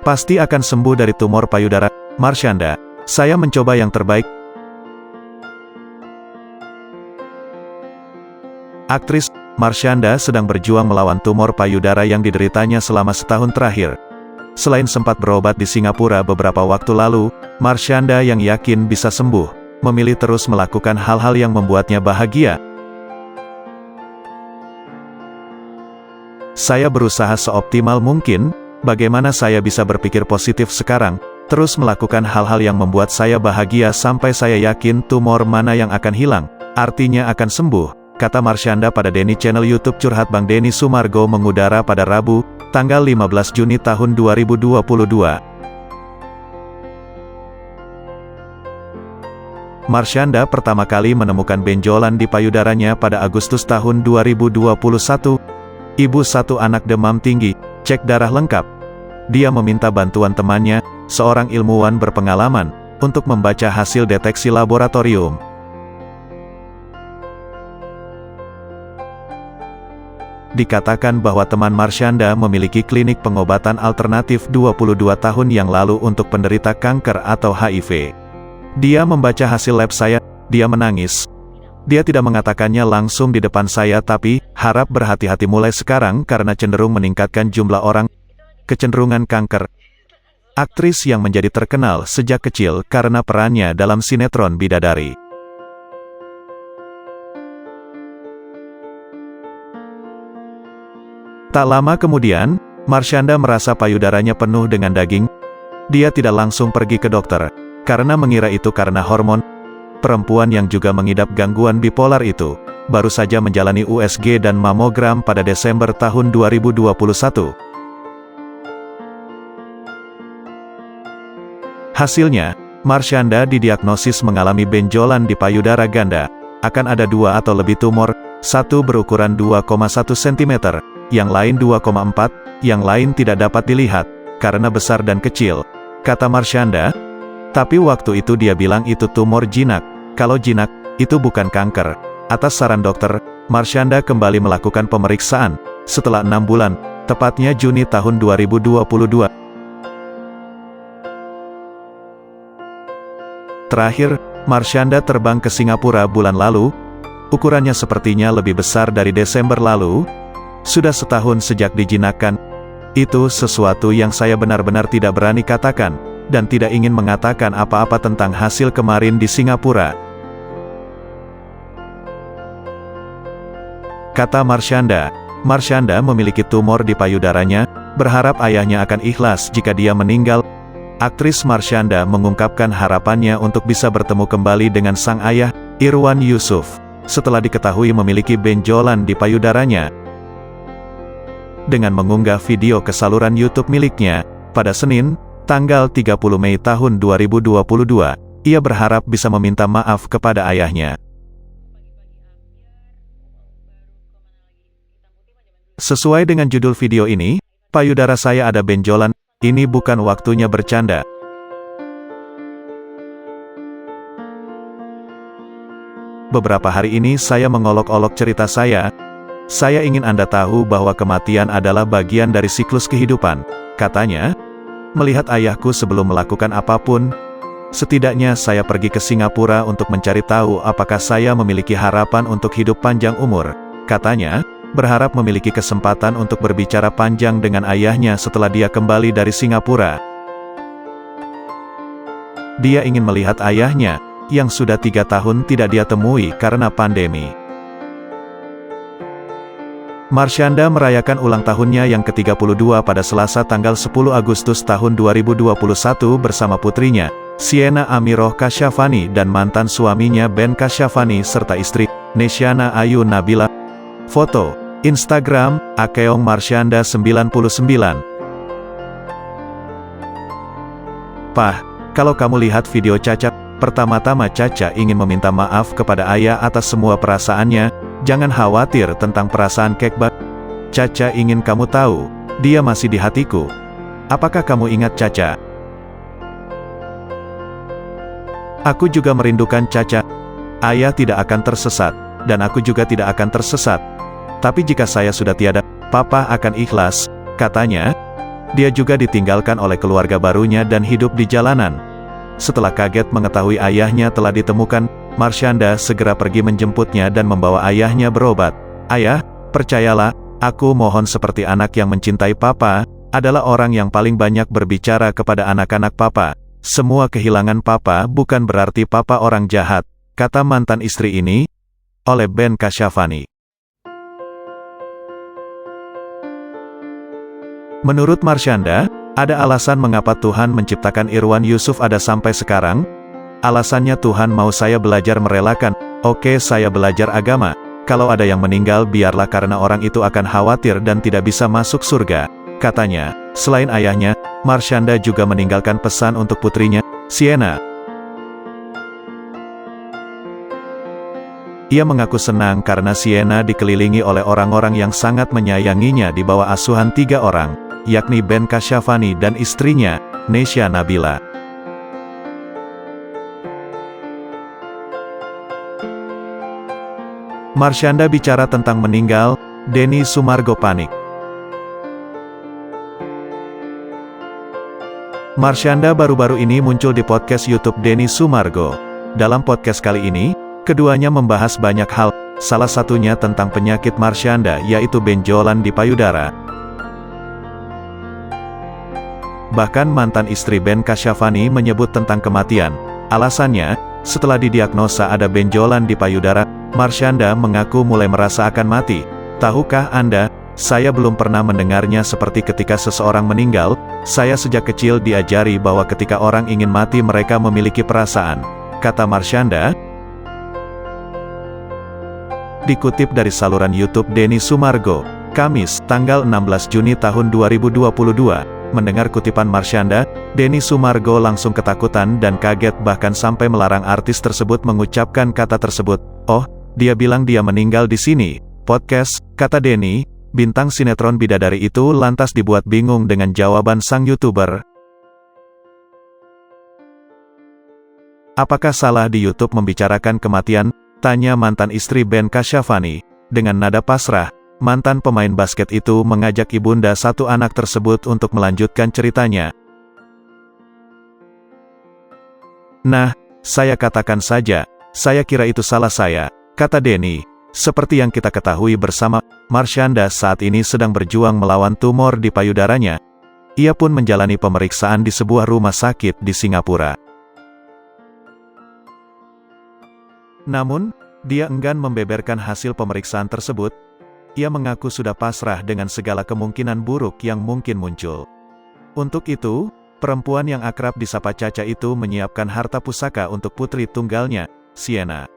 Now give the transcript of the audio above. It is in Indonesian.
Pasti akan sembuh dari tumor payudara. Marshanda, saya mencoba yang terbaik. Aktris Marshanda sedang berjuang melawan tumor payudara yang dideritanya selama setahun terakhir. Selain sempat berobat di Singapura beberapa waktu lalu, Marshanda yang yakin bisa sembuh, memilih terus melakukan hal-hal yang membuatnya bahagia. Saya berusaha seoptimal mungkin, bagaimana saya bisa berpikir positif sekarang, terus melakukan hal-hal yang membuat saya bahagia sampai saya yakin tumor mana yang akan hilang, artinya akan sembuh, kata Marshanda pada Denny Channel YouTube Curhat Bang Denny Sumargo mengudara pada Rabu, tanggal 15 Juni tahun 2022. Marshanda pertama kali menemukan benjolan di payudaranya pada Agustus tahun 2021. Ibu satu anak demam tinggi, cek darah lengkap. Dia meminta bantuan temannya, seorang ilmuwan berpengalaman, untuk membaca hasil deteksi laboratorium. Dikatakan bahwa teman Marshanda memiliki klinik pengobatan alternatif 22 tahun yang lalu untuk penderita kanker atau HIV. Dia membaca hasil lab saya, dia menangis. Dia tidak mengatakannya langsung di depan saya tapi, harap berhati-hati mulai sekarang karena cenderung meningkatkan jumlah orang kecenderungan kanker. Aktris yang menjadi terkenal sejak kecil karena perannya dalam sinetron Bidadari. Tak lama kemudian, Marshanda merasa payudaranya penuh dengan daging. Dia tidak langsung pergi ke dokter, karena mengira itu karena hormon. Perempuan yang juga mengidap gangguan bipolar itu, baru saja menjalani USG dan mamogram pada Desember tahun 2021. Hasilnya, Marshanda didiagnosis mengalami benjolan di payudara ganda. Akan ada 2 atau lebih tumor, satu berukuran 2,1 cm, yang lain 2,4, yang lain tidak dapat dilihat, karena besar dan kecil, kata Marshanda. Tapi waktu itu dia bilang itu tumor jinak. Kalau jinak, itu bukan kanker. Atas saran dokter, Marshanda kembali melakukan pemeriksaan, setelah 6 bulan, tepatnya Juni tahun 2022. Terakhir, Marshanda terbang ke Singapura bulan lalu. Ukurannya sepertinya lebih besar dari Desember lalu. Sudah setahun sejak dijinakkan. Itu sesuatu yang saya benar-benar tidak berani katakan, dan tidak ingin mengatakan apa-apa tentang hasil kemarin di Singapura, kata Marshanda. Marshanda memiliki tumor di payudaranya, berharap ayahnya akan ikhlas jika dia meninggal. Aktris Marshanda mengungkapkan harapannya untuk bisa bertemu kembali dengan sang ayah, Irwan Yusuf, setelah diketahui memiliki benjolan di payudaranya. Dengan mengunggah video ke saluran YouTube miliknya, pada Senin, tanggal 30 Mei tahun 2022, ia berharap bisa meminta maaf kepada ayahnya. Sesuai dengan judul video ini, payudara saya ada benjolan, ini bukan waktunya bercanda. Beberapa hari ini saya mengolok-olok cerita saya. Saya ingin Anda tahu bahwa kematian adalah bagian dari siklus kehidupan, katanya. Melihat ayahku sebelum melakukan apapun, setidaknya saya pergi ke Singapura untuk mencari tahu apakah saya memiliki harapan untuk hidup panjang umur, katanya. Berharap memiliki kesempatan untuk berbicara panjang dengan ayahnya setelah dia kembali dari Singapura. Dia ingin melihat ayahnya, yang sudah 3 tahun tidak dia temui karena pandemi. Marshanda merayakan ulang tahunnya yang ke-32 pada Selasa tanggal 10 Agustus tahun 2021 bersama putrinya, Sienna Amiroh Kasyafani dan mantan suaminya Ben Kasyafani serta istri, Nesyana Ayu Nabila. Foto Instagram, Akeong Marshanda 99. Pah, kalau kamu lihat video Caca, pertama-tama Caca ingin meminta maaf kepada ayah atas semua perasaannya, jangan khawatir tentang perasaan Kekbak. Caca ingin kamu tahu, dia masih di hatiku. Apakah kamu ingat Caca? Aku juga merindukan Caca. Ayah tidak akan tersesat, dan aku juga tidak akan tersesat. Tapi jika saya sudah tiada, Papa akan ikhlas, katanya. Dia juga ditinggalkan oleh keluarga barunya dan hidup di jalanan. Setelah kaget mengetahui ayahnya telah ditemukan, Marshanda segera pergi menjemputnya dan membawa ayahnya berobat. "Ayah, percayalah, aku mohon seperti anak yang mencintai papa, adalah orang yang paling banyak berbicara kepada anak-anak papa. Semua kehilangan papa bukan berarti papa orang jahat," kata mantan istri ini, oleh Ben Kasyafani. Menurut Marshanda, ada alasan mengapa Tuhan menciptakan Irwan Yusuf ada sampai sekarang. Alasannya Tuhan mau saya belajar merelakan. Oke, saya belajar agama. Kalau ada yang meninggal biarlah karena orang itu akan khawatir dan tidak bisa masuk surga, katanya. Selain ayahnya, Marshanda juga meninggalkan pesan untuk putrinya, Sienna. Ia mengaku senang karena Sienna dikelilingi oleh orang-orang yang sangat menyayanginya di bawah asuhan 3 orang, yakni Ben Kasyafani dan istrinya, Nesya Nabila. Marshanda bicara tentang meninggal, Denny Sumargo panik. Marshanda baru-baru ini muncul di podcast YouTube Denny Sumargo. Dalam podcast kali ini, keduanya membahas banyak hal, salah satunya tentang penyakit Marshanda yaitu benjolan di payudara. Bahkan mantan istri Ben Kasyafani menyebut tentang kematian. Alasannya, setelah didiagnosa ada benjolan di payudara, Marshanda mengaku mulai merasa akan mati. "Tahukah Anda, saya belum pernah mendengarnya seperti ketika seseorang meninggal. Saya sejak kecil diajari bahwa ketika orang ingin mati mereka memiliki perasaan," kata Marshanda. Dikutip dari saluran YouTube Denny Sumargo, Kamis, tanggal 16 Juni tahun 2022. Mendengar kutipan Marshanda, Denny Sumargo langsung ketakutan dan kaget bahkan sampai melarang artis tersebut mengucapkan kata tersebut. "Oh, dia bilang dia meninggal di sini." Podcast, kata Denny. Bintang sinetron bidadari itu lantas dibuat bingung dengan jawaban sang YouTuber. "Apakah salah di YouTube membicarakan kematian?" tanya mantan istri Ben Kasyafani. Dengan nada pasrah, mantan pemain basket itu mengajak ibunda satu anak tersebut untuk melanjutkan ceritanya. "Nah, saya katakan saja, saya kira itu salah saya," kata Denny. Seperti yang kita ketahui bersama, Marshanda saat ini sedang berjuang melawan tumor di payudaranya. Ia pun menjalani pemeriksaan di sebuah rumah sakit di Singapura. Namun, dia enggan membeberkan hasil pemeriksaan tersebut. Ia mengaku sudah pasrah dengan segala kemungkinan buruk yang mungkin muncul. Untuk itu, perempuan yang akrab disapa Caca itu menyiapkan harta pusaka untuk putri tunggalnya, Sienna.